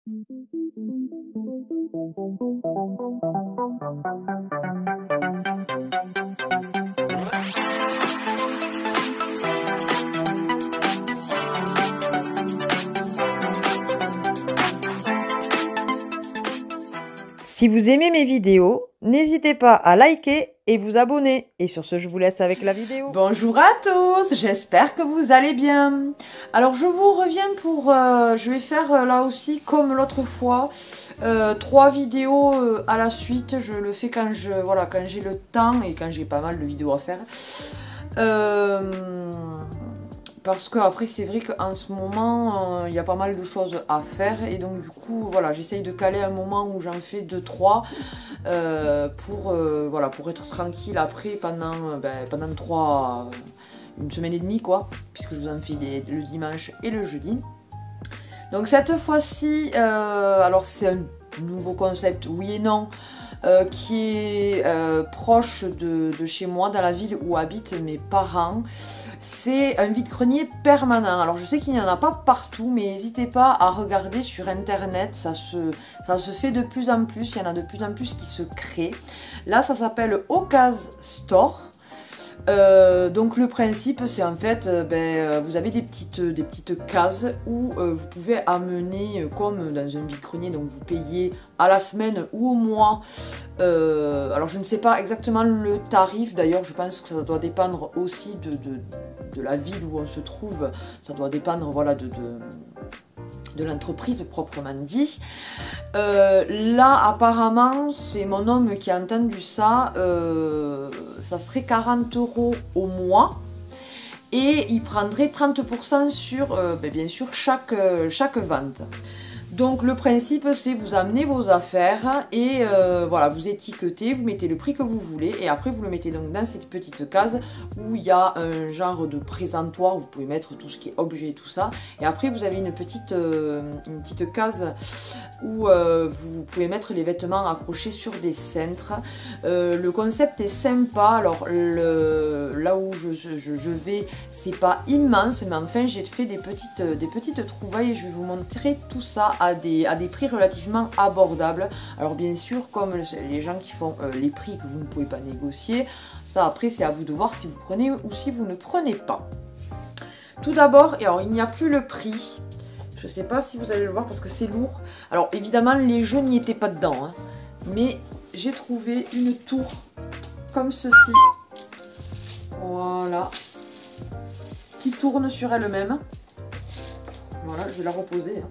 Si vous aimez mes vidéos, n'hésitez pas à liker et vous abonner. Et sur ce, je vous laisse avec la vidéo. Bonjour à tous, j'espère que vous allez bien. Alors je vous reviens pour... je vais faire là aussi, comme l'autre fois, 3 vidéos à la suite. Je le fais quand quand j'ai le temps et quand j'ai pas mal de vidéos à faire. Parce que après c'est vrai qu'en ce moment il y a pas mal de choses à faire et donc du coup voilà, j'essaye de caler un moment où j'en fais 2-3 pour être tranquille après pendant une semaine et demie quoi, puisque je vous en fais le dimanche et le jeudi. Donc cette fois-ci, alors c'est un nouveau concept, oui et non, qui est proche de chez moi, dans la ville où habitent mes parents. C'est un vide-grenier permanent. Alors je sais qu'il n'y en a pas partout, mais n'hésitez pas à regarder sur internet, ça se fait de plus en plus, il y en a de plus en plus qui se créent. Là ça s'appelle Ocas Store. Donc le principe c'est en fait vous avez des petites cases où vous pouvez amener comme dans un vide-grenier, donc vous payez à la semaine ou au mois. Alors je ne sais pas exactement le tarif, d'ailleurs je pense que ça doit dépendre aussi de la ville où on se trouve, ça doit dépendre voilà de l'entreprise proprement dit. Là apparemment c'est mon homme qui a entendu ça, ça serait 40 € au mois et il prendrait 30% sur bien sûr chaque vente. Donc le principe c'est vous amenez vos affaires et voilà, vous étiquetez, vous mettez le prix que vous voulez et après vous le mettez donc dans cette petite case où il y a un genre de présentoir où vous pouvez mettre tout ce qui est objet et tout ça. Et après vous avez une petite case où vous pouvez mettre les vêtements accrochés sur des cintres. Le concept est sympa. Alors là où je vais, c'est pas immense, mais enfin j'ai fait des petites trouvailles et je vais vous montrer tout ça à des prix relativement abordables. Alors bien sûr, comme les gens qui font les prix que vous ne pouvez pas négocier, ça après c'est à vous de voir si vous prenez ou si vous ne prenez pas. Tout d'abord, alors il n'y a plus le prix. Je sais pas si vous allez le voir parce que c'est lourd. Alors évidemment les jeux n'y étaient pas dedans, hein, mais j'ai trouvé une tour comme ceci. Voilà. Qui tourne sur elle-même. Voilà, je vais la reposer. Hein.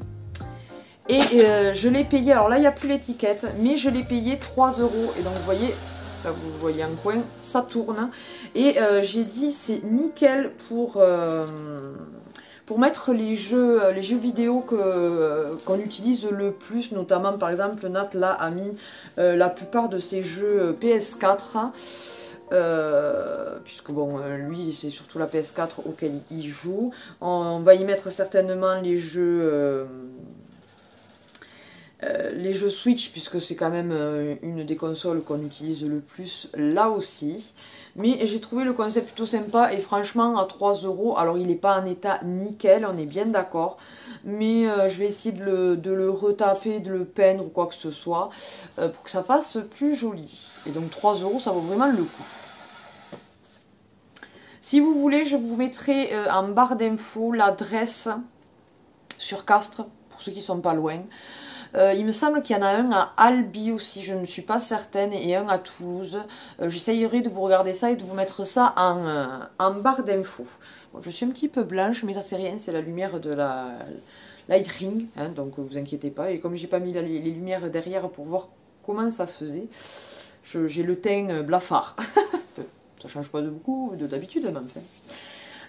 Et je l'ai payé, alors là il n'y a plus l'étiquette, mais je l'ai payé 3 €. Et donc vous voyez, là vous voyez un coin, ça tourne. Et j'ai dit c'est nickel pour mettre les jeux vidéo qu'on utilise le plus, notamment par exemple Nat là a mis la plupart de ses jeux PS4. Puisque bon, lui c'est surtout la PS4 auquel il joue. On va y mettre certainement les jeux Switch, puisque c'est quand même une des consoles qu'on utilise le plus là aussi. Mais j'ai trouvé le concept plutôt sympa et franchement à 3 €, alors il n'est pas en état nickel, on est bien d'accord. Mais je vais essayer de le retaper, de le peindre ou quoi que ce soit pour que ça fasse plus joli. Et donc 3 € ça vaut vraiment le coup. Si vous voulez, je vous mettrai en barre d'infos l'adresse sur Castres, pour ceux qui ne sont pas loin. Il me semble qu'il y en a un à Albi aussi, je ne suis pas certaine, et un à Toulouse. J'essayerai de vous regarder ça et de vous mettre ça en barre d'infos. Bon, je suis un petit peu blanche, mais ça c'est rien, c'est la lumière de la Light Ring, hein, donc vous inquiétez pas. Et comme j'ai pas mis les lumières derrière pour voir comment ça faisait, j'ai le teint blafard. Ça change pas de beaucoup d'habitude même.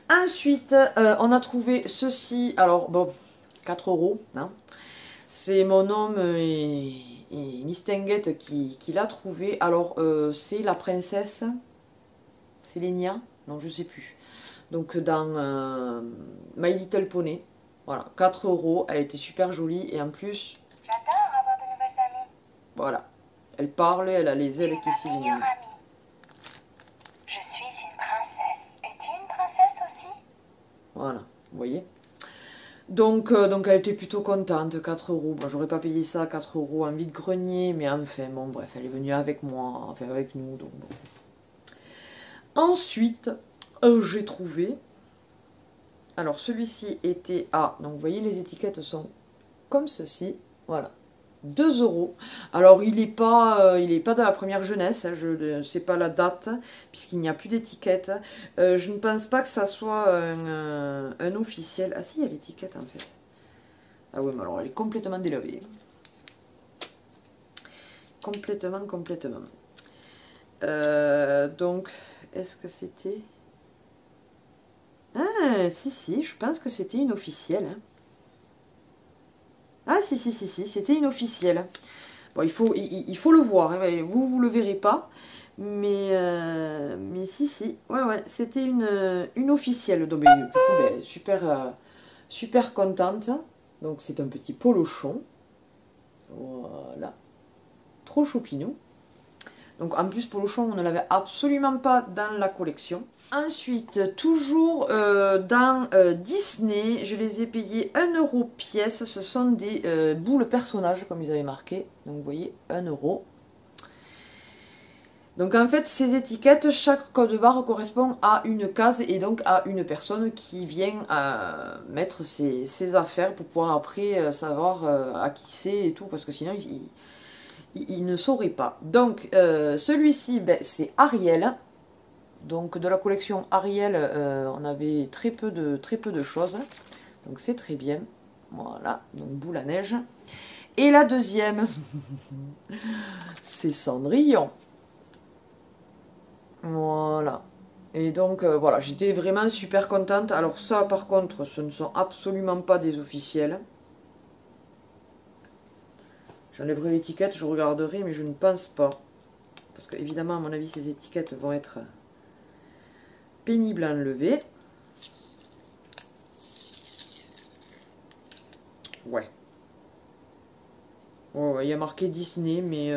Ensuite, on a trouvé ceci, alors bon, 4 €, hein. C'est mon homme et Miss Tenguette qui l'a trouvé. Alors, c'est la princesse Sélénia, non, je sais plus. Donc, dans My Little Pony. Voilà, 4 €. Elle était super jolie et en plus... J'adore avoir de nouvelles amies. Voilà, elle parle, elle a les ailes qui s'illuminent. Je suis une princesse. Es-tu une princesse aussi? Voilà, vous voyez. Donc elle était plutôt contente, 4 euros. Bon, j'aurais pas payé ça, 4 euros en vide-grenier, mais enfin, bon, bref, elle est venue avec moi, enfin avec nous, donc bon. Ensuite, j'ai trouvé, alors celui-ci était à, donc vous voyez les étiquettes sont comme ceci, voilà, 2 euros. Alors il n'est pas de la première jeunesse, hein, je ne sais pas la date, puisqu'il n'y a plus d'étiquette. Je ne pense pas que ça soit un officiel. Ah si, il y a l'étiquette en fait. Ah oui, mais alors elle est complètement délavée. Complètement. Donc, est-ce que c'était... Ah, si, je pense que c'était une officielle. Hein. Ah, si, c'était une officielle. Bon, il faut le voir. Hein. Vous le verrez pas. Mais si. Ouais, c'était une officielle. Donc, du coup, super contente. Donc, c'est un petit polochon. Voilà. Trop choupinou. Donc, en plus, polochon, on ne l'avait absolument pas dans la collection. Ensuite, toujours dans Disney, je les ai payés 1 euro pièce. Ce sont des boules personnages, comme ils avaient marqué. Donc, vous voyez, 1 euro. Donc, en fait, ces étiquettes, chaque code barre correspond à une case et donc à une personne qui vient mettre ses affaires pour pouvoir après savoir à qui c'est et tout. Parce que sinon, il ne saurait pas. Donc, celui-ci, ben, c'est Ariel. Donc, de la collection Ariel, on avait très peu de choses. Donc, c'est très bien. Voilà, donc boule à neige. Et la deuxième, c'est Cendrillon. Voilà. Et donc, voilà, j'étais vraiment super contente. Alors ça, par contre, ce ne sont absolument pas des officiels. J'enlèverai l'étiquette, je regarderai, mais je ne pense pas. Parce que, évidemment, à mon avis, ces étiquettes vont être pénibles à enlever. Ouais. Ouais, il y a marqué Disney, mais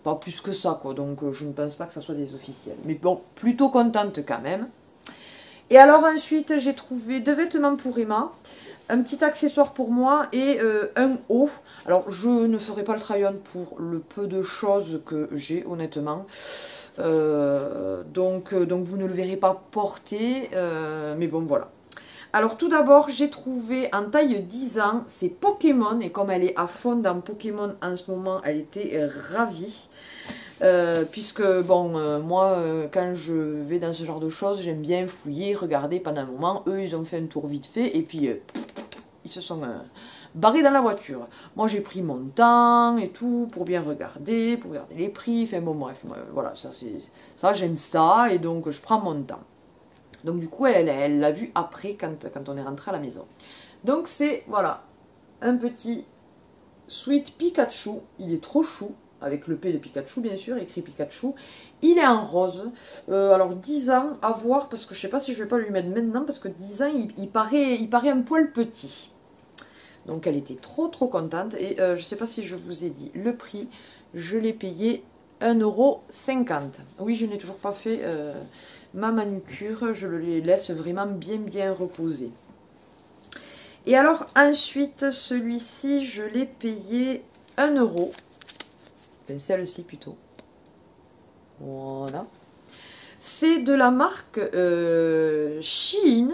pas plus que ça, quoi. Donc, je ne pense pas que ça soit des officiels. Mais bon, plutôt contente quand même. Et alors, ensuite, j'ai trouvé 2 vêtements pour Emma. Un petit accessoire pour moi et un haut. Alors, je ne ferai pas le try-on pour le peu de choses que j'ai, honnêtement. Donc, vous ne le verrez pas porter. Mais bon, voilà. Alors, tout d'abord, j'ai trouvé en taille 10 ans, c'est Pokémon. Et comme elle est à fond dans Pokémon en ce moment, elle était ravie. Puisque, bon, moi, quand je vais dans ce genre de choses, j'aime bien fouiller, regarder pendant un moment. Eux, ils ont fait un tour vite fait et puis ils se sont barrés dans la voiture. Moi, j'ai pris mon temps et tout pour bien regarder, pour regarder les prix. Enfin, bon, bref, voilà, ça j'aime ça et donc je prends mon temps. Donc, du coup, elle l'a vu après quand on est rentré à la maison. Donc, c'est, voilà, un petit Sweet Pikachu. Il est trop chou. Avec le P de Pikachu, bien sûr, écrit Pikachu. Il est en rose. Alors, 10 ans, à voir, parce que je sais pas si je vais pas lui mettre maintenant, parce que 10 ans, il paraît un poil petit. Donc, elle était trop contente. Et je sais pas si je vous ai dit le prix. Je l'ai payé 1,50 €. Oui, je n'ai toujours pas fait ma manucure. Je le laisse vraiment bien reposer. Et alors, ensuite, celui-ci, je l'ai payé 1 €. Celle-ci plutôt. Voilà. C'est de la marque Shein.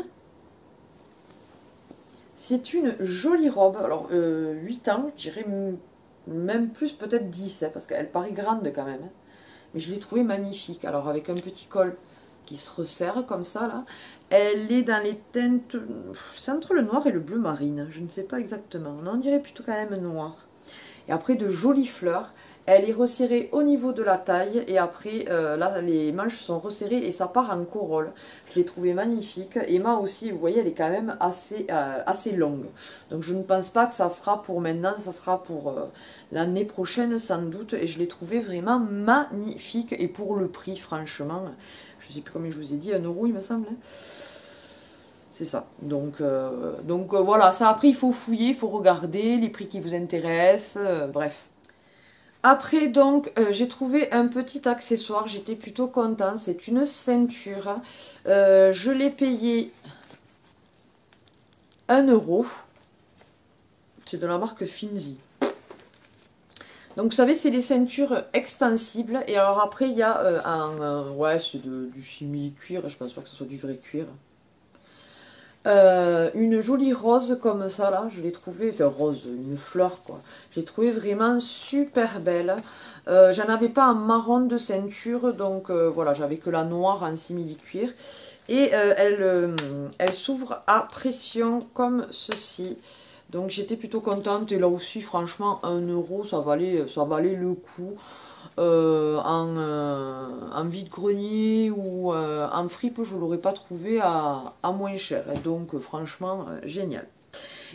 C'est une jolie robe. Alors, 8 ans, je dirais même plus, peut-être 10, hein, parce qu'elle paraît grande quand même. Hein. Mais je l'ai trouvée magnifique. Alors, avec un petit col qui se resserre comme ça, là. Elle est dans les teintes... C'est entre le noir et le bleu marine. Je ne sais pas exactement. On en dirait plutôt quand même noir. Et après, de jolies fleurs. Elle est resserrée au niveau de la taille et après là les manches sont resserrées et ça part en corolle. Je l'ai trouvée magnifique. Emma aussi, vous voyez, elle est quand même assez longue. Donc je ne pense pas que ça sera pour maintenant, ça sera pour l'année prochaine sans doute. Et je l'ai trouvée vraiment magnifique et pour le prix, franchement, je ne sais plus combien je vous ai dit, 1 € il me semble. Hein. C'est ça. Donc voilà, ça après il faut fouiller, il faut regarder les prix qui vous intéressent, bref. Après, donc, j'ai trouvé un petit accessoire. J'étais plutôt contente. C'est une ceinture. Je l'ai payé 1 €. C'est de la marque Finzi. Donc vous savez, c'est les ceintures extensibles. Et alors après, il y a ouais, c'est du simili-cuir. Je pense pas que ce soit du vrai cuir. Une jolie rose comme ça là, je l'ai trouvée, enfin rose, une fleur quoi. J'ai trouvé vraiment super belle. J'en avais pas en marron de ceinture, donc voilà, j'avais que la noire en simili-cuir. Et elle s'ouvre à pression comme ceci. Donc j'étais plutôt contente et là aussi franchement 1 euro ça valait le coup. En vide-grenier ou en fripe, je ne l'aurais pas trouvé à moins cher. Et donc franchement génial.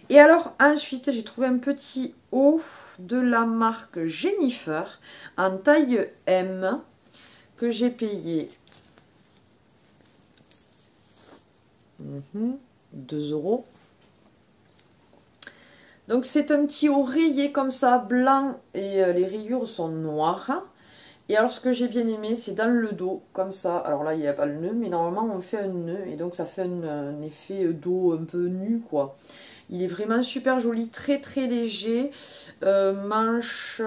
Et alors ensuite j'ai trouvé un petit haut de la marque Jennifer en taille M que j'ai payé 2 euros. Donc c'est un petit haut rayé comme ça, blanc, et les rayures sont noires. Et alors ce que j'ai bien aimé, c'est dans le dos, comme ça. Alors là, il n'y a pas le nœud, mais normalement on fait un nœud. Et donc ça fait un effet dos un peu nu, quoi. Il est vraiment super joli, très très léger. Manche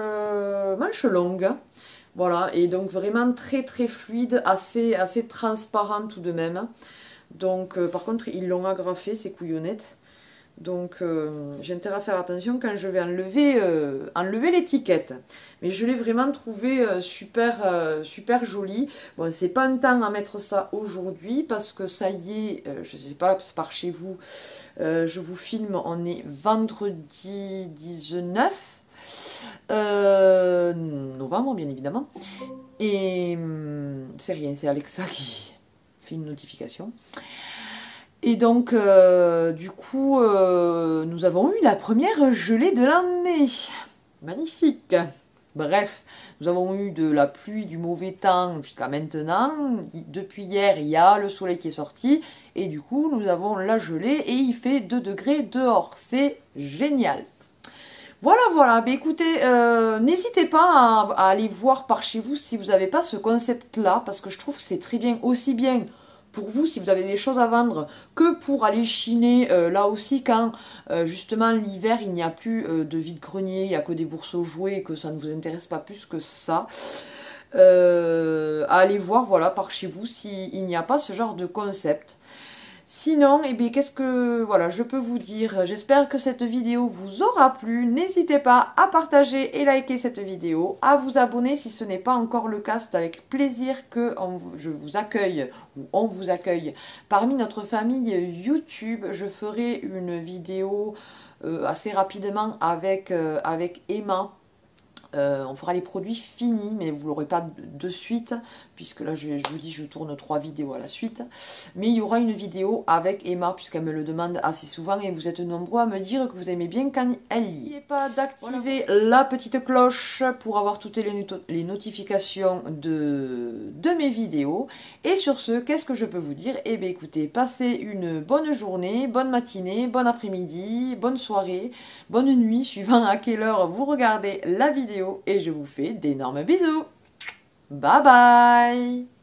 longue. Voilà, et donc vraiment très très fluide, assez transparent tout de même. Donc par contre, ils l'ont agrafé, ces couillonnettes. Donc j'ai intérêt à faire attention quand je vais enlever l'étiquette. Mais je l'ai vraiment trouvé super joli. Bon, c'est pas un temps à mettre ça aujourd'hui parce que ça y est, je sais pas, par chez vous, je vous filme, on est vendredi 19 novembre bien évidemment. Et c'est rien, c'est Alexa qui fait une notification. Et donc, du coup, nous avons eu la première gelée de l'année. Magnifique. Bref, nous avons eu de la pluie, du mauvais temps jusqu'à maintenant. Depuis hier, il y a le soleil qui est sorti. Et du coup, nous avons la gelée et il fait 2 degrés dehors. C'est génial. Voilà. Mais écoutez, n'hésitez pas à aller voir par chez vous si vous n'avez pas ce concept-là. Parce que je trouve que c'est très bien, aussi bien pour vous, si vous avez des choses à vendre, que pour aller chiner, là aussi, quand justement l'hiver, il n'y a plus de vide-grenier, il n'y a que des bourses aux jouets, et que ça ne vous intéresse pas plus que ça. À aller voir, voilà, par chez vous, s'il n'y a pas ce genre de concept. Sinon, eh bien, qu'est-ce que voilà, je peux vous dire? J'espère que cette vidéo vous aura plu. N'hésitez pas à partager et liker cette vidéo, à vous abonner si ce n'est pas encore le cas. C'est avec plaisir que je vous accueille, ou on vous accueille parmi notre famille YouTube. Je ferai une vidéo assez rapidement avec Emma. On fera les produits finis, mais vous ne l'aurez pas de suite, puisque là, je vous dis, je tourne 3 vidéos à la suite. Mais il y aura une vidéo avec Emma, puisqu'elle me le demande assez souvent, et vous êtes nombreux à me dire que vous aimez bien quand elle lit. N'oubliez pas d'activer la petite cloche pour avoir toutes les notifications de mes vidéos. Et sur ce, qu'est-ce que je peux vous dire? Eh bien, écoutez, passez une bonne journée, bonne matinée, bon après-midi, bonne soirée, bonne nuit, suivant à quelle heure vous regardez la vidéo. Et je vous fais d'énormes bisous. Bye bye.